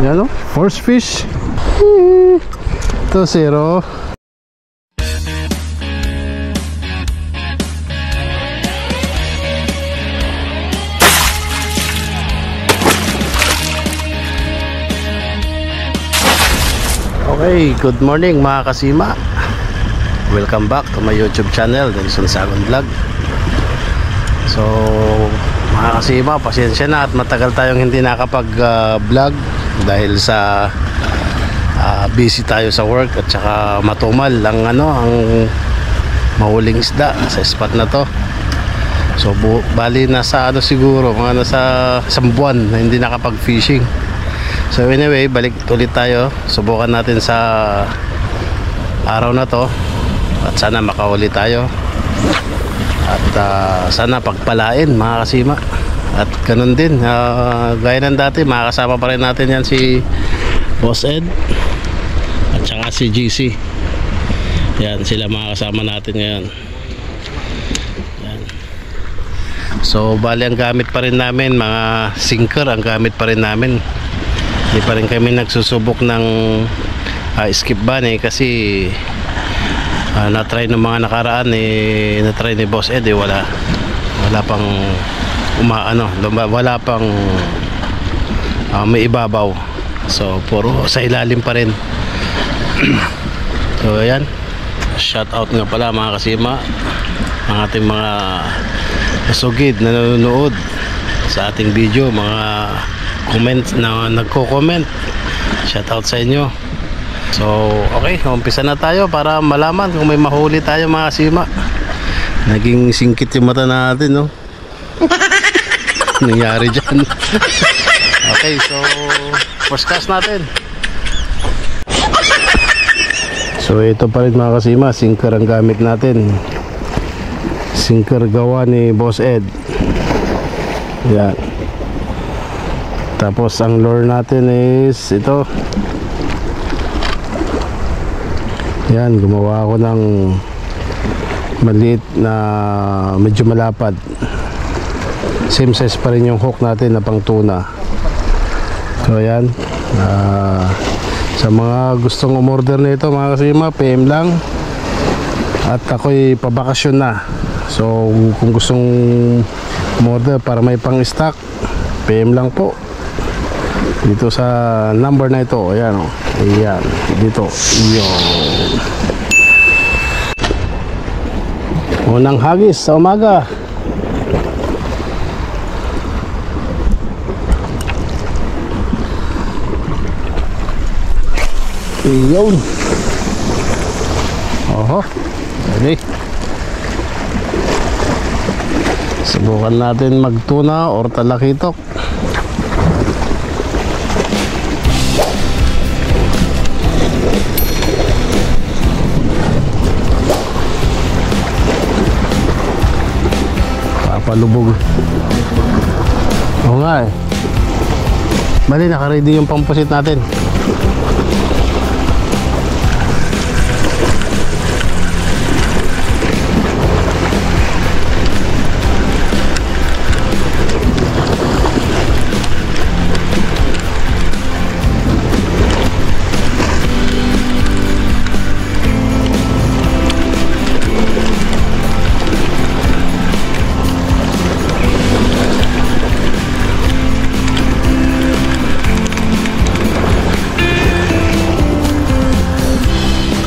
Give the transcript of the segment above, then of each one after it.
Yan o, force fish. Ito, zero. Okay, good morning mga kasima. Welcome back to my YouTube channel, Nelson Sagon Vlog. So mga kasima, pasensya na at matagal tayong hindi nakapag-vlog dahil sa busy tayo sa work at saka matumal ang mahuling isda sa spot na to. So bali nasa siguro mga nasa isang buwan na hindi nakapag-fishing. So anyway, balik ulit tayo. Subukan natin sa araw na to at sana makahuli tayo at sana pagpalain mga kasima. At ganun din, gaya ng dati, makakasama pa rin natin yan si Boss Ed at saka si GC. Yan, sila makakasama natin ngayon. Yan. So bali ang gamit pa rin namin, mga sinker ang gamit pa rin namin. Hindi pa rin kami nagsusubok ng skip bunny kasi na-try ng mga nakaraan, na-try ni Boss Ed, wala pang wala pang may ibabaw. So puro sa ilalim pa rin. So ayan, shout out nga pala mga kasima, ang ating mga kasugid na nanonood sa ating video, mga comment na nagko-comment, shout out sa inyo. So okay, umpisa na tayo para malaman kung may mahuli tayo mga kasima. Naging singkit yung mata natin, no? Nangyari dyan. Okay, so first cast natin. So ito pa rin mga kasima, sinker ang gamit natin. Sinker gawa ni Boss Ed. Yan. Tapos ang lure natin is ito. Yan, gumawa ako ng maliit na medyo malapad. Same size pa rin yung hook natin na pang tuna. So yan, sa mga gustong umorder nito mga kasima, PM lang. At ako'y pabakasyon na. So kung gustong umorder para may pang stock, PM lang po dito sa number na ito. Ayan o, ayan, dito yun. Unang hagis sa umaga. Yun. Oho, okay. Subukan natin magtuna or talakitok. Papalubog. Oo nga eh. Bali, nakaready yung pampusit natin.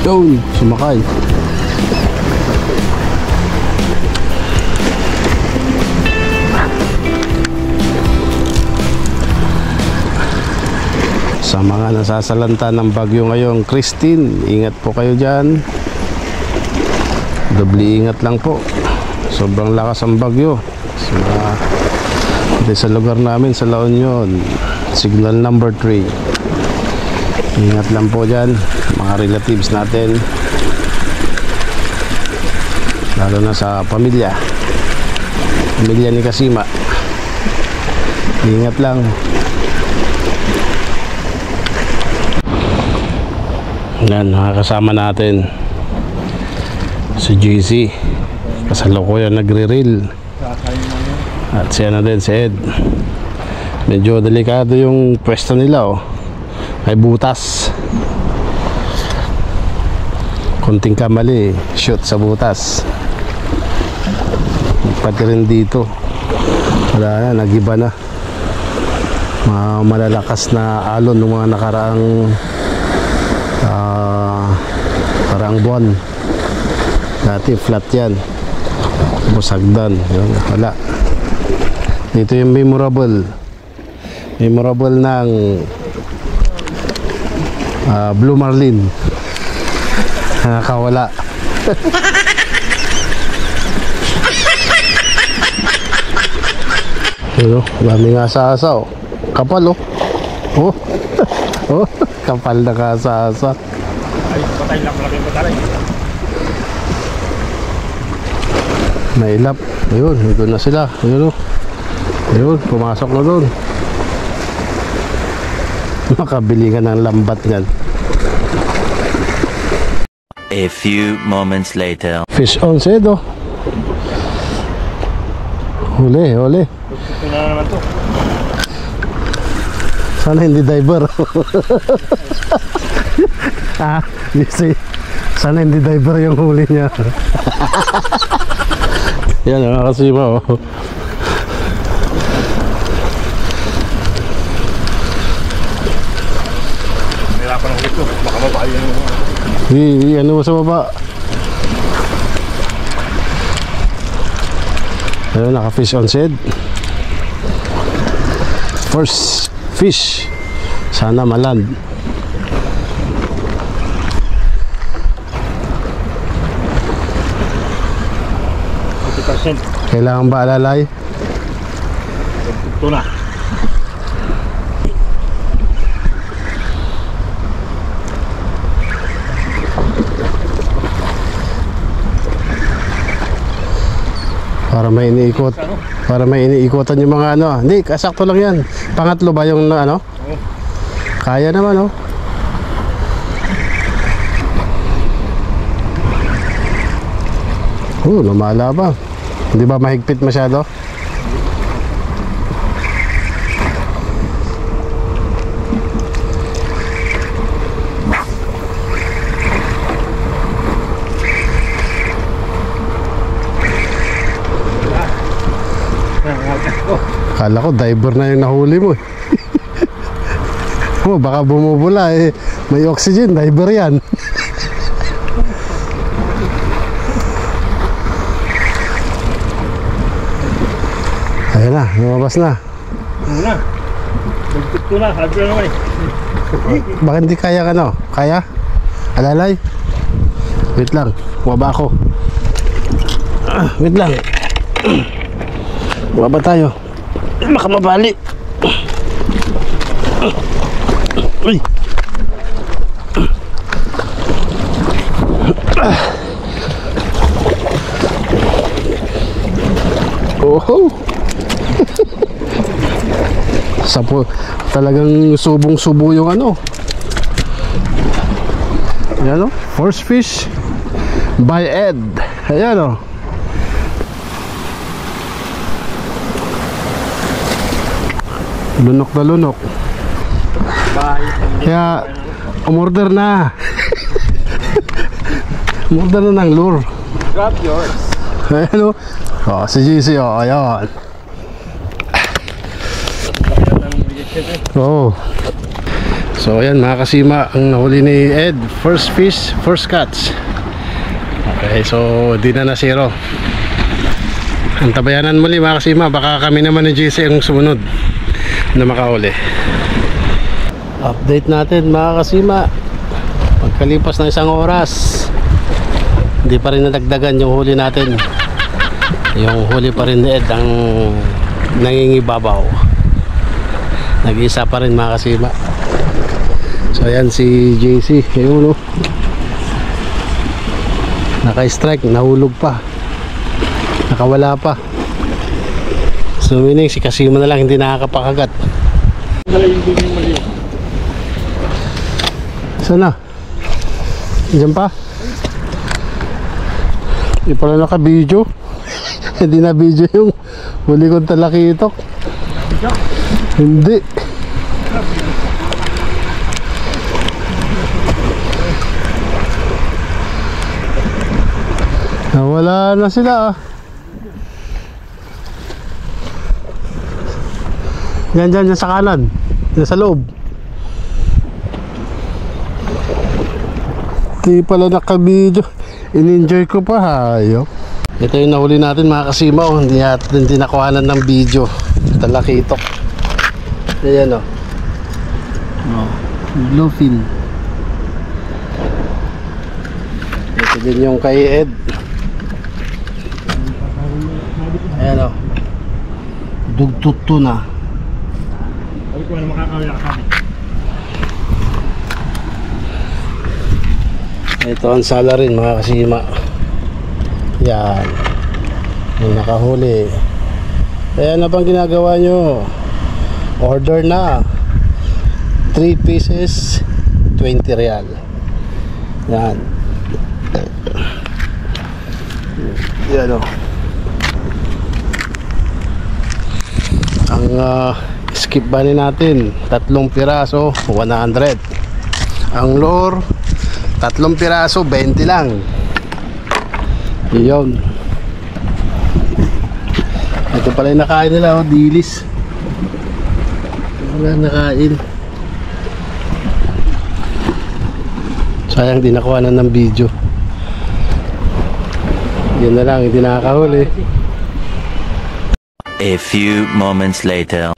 Yun, sumakay. Sa mga nasasalanta ng bagyo ngayon, Christine, ingat po kayo dyan. Doble ingat lang po. Sobrang lakas ang bagyo. Sa lugar namin sa La Union, signal number 3. Ingat lang po dyan, mga relatives natin, lalo na sa pamilya ni Kasima. Ingat lang. Yan, nakakasama natin si GC, kasalukuyan nagre-reel, at siya na din si Ed. Medyo delikado yung pwesto nila, oh. may butas. Konting kamali, shoot sa butas. Pati rin dito, wala na, nagiba na. Mga malalakas na alon ng mga nakaraang buwan. Dati flat yan, busagdan, yun, wala. Dito yung memorable ng Blue Marlin. Nakakawala. Ano, daming asa-asa, oh. Kapal, oh. Oh. Oh, kapal na asa-asa. Ay, patay lang pala yung batalay. Nailap. Ayun, doon na sila. Ayun, oh. Ayun, pumasok na doon. Makabili ka ng lambat yan. A few moments later. Fish on set, oh. Huli, huli. Ito na naman to. Sana hindi diver. Sana hindi diver yung huli niya. Yan, mga kasima, oh. Nahirapan ang ulit to. Baka mabaya yung... Ano mo sa baba? Ayun, naka-fish on set. First fish. Sana maland. Kailangan ba alalay? Ito na. Para may iniikot. Para may iniikotan yung mga ano. Hindi, kasakto lang yan. Pangatlo ba yung ano? Kaya naman, oh. Lumala ba? Hindi ba mahigpit masyado? Akala ko diver na yung nahuli mo. Oh, baka bumubula eh. May oxygen, diver yan. Ayan na, lumabas na. Una. Ito na, sabi ko naman eh. Baka hindi kaya ka, no? Kaya? Alalay? Wait lang, baba ako. Wait lang. Baba tayo. Baka mabali. Uy. Oh. Sapo, talagang subong-subo yung ano. Ayan, oh. First fish by Ed. Ayan, oh. Lunok na lunok. Kaya umorder na. Umorder na ng lure. Grab yours. Ayan, oh. Oh, si GC, oh, ayan. Oh. So ayan, mga kasima, ang nahuli ni Ed. First fish, first catch. Okay, so di na na zero. Ang tabayanan muli, mga kasima. Baka kami naman ni GC ang sumunod na makahuli. Update natin, mga kasima. Pagkalipas ng 1 oras, hindi pa rin nadagdagan yung huli natin. Yung huli pa rin ni Ed ang nangingibabaw. Nag-isa pa rin, mga kasima. So ayan si JC, ayun, no? Naka-strike, nahulog pa, nakawala pa. So meaning si kasima na lang hindi nakakapakagat. Sana? Diyan pa? Hindi pala naka-video. Hindi na video yung huli kong talakitok. Hindi. Nawala na sila ah. Diyan sa kanan. Diyan sa loob. Di pala nakabidyo. In-enjoy ko pa hayop. Ito yung nahuli natin mga kasimaw. Hindi nakuhanan ng video. Talakitok. Ayan o. Bluefin. Ito din yung kay Ed. Ayan o. Dugtut na. Sabi ko na makakawala ka kami. Ito ang sala rin mga kasima. Yan. Yung nakahuli. Kaya na bang ginagawa nyo? Order na. 3 pieces 20 real. Yan. Yan o. Ang skip bunny natin 3 piraso 100. Ang lure 3 piraso 20 lang. Yun. Ito pala yung nakain nila, oh, dilis. Wala nakain. Sayang di nakuha na ng video. Yun na lang, hindi nakakahuli. A few moments later.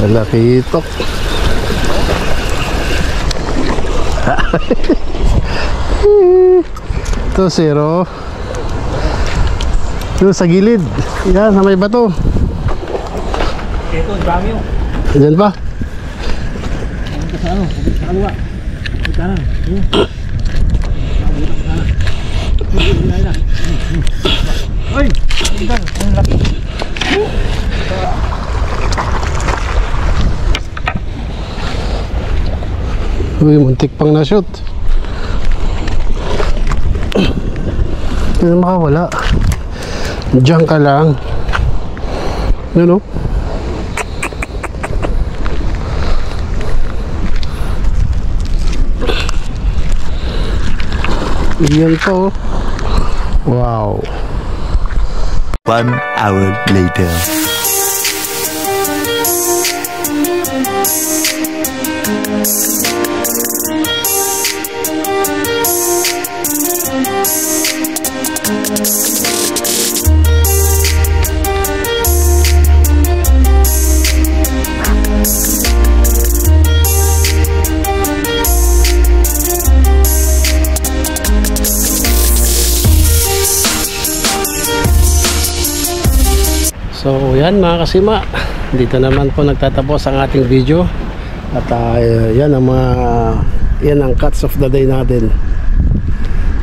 Talakitok. Ito zero. Ito sa gilid. Yan, sa may bato. Ito, dami yun. Diyan ba? Ito sa ano, sa kaliwa. Sa kanan. Ay! Ang laki. Uy, muntik pang na-shoot. Hindi na makawala. Diyan ka lang. Yun o. Yan po. Wow. 1 hour later. So yan mga kasima, dito naman po nagtatapos ang ating video. At yan ang yan ang cuts of the day natin.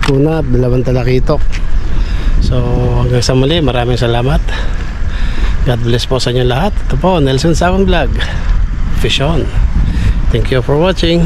Tuna at 2 talakitok. So hanggang sa muli, maraming salamat. God bless po sa inyo lahat. Ito po, Nelson Sabon Vlog. Fish on. Thank you for watching.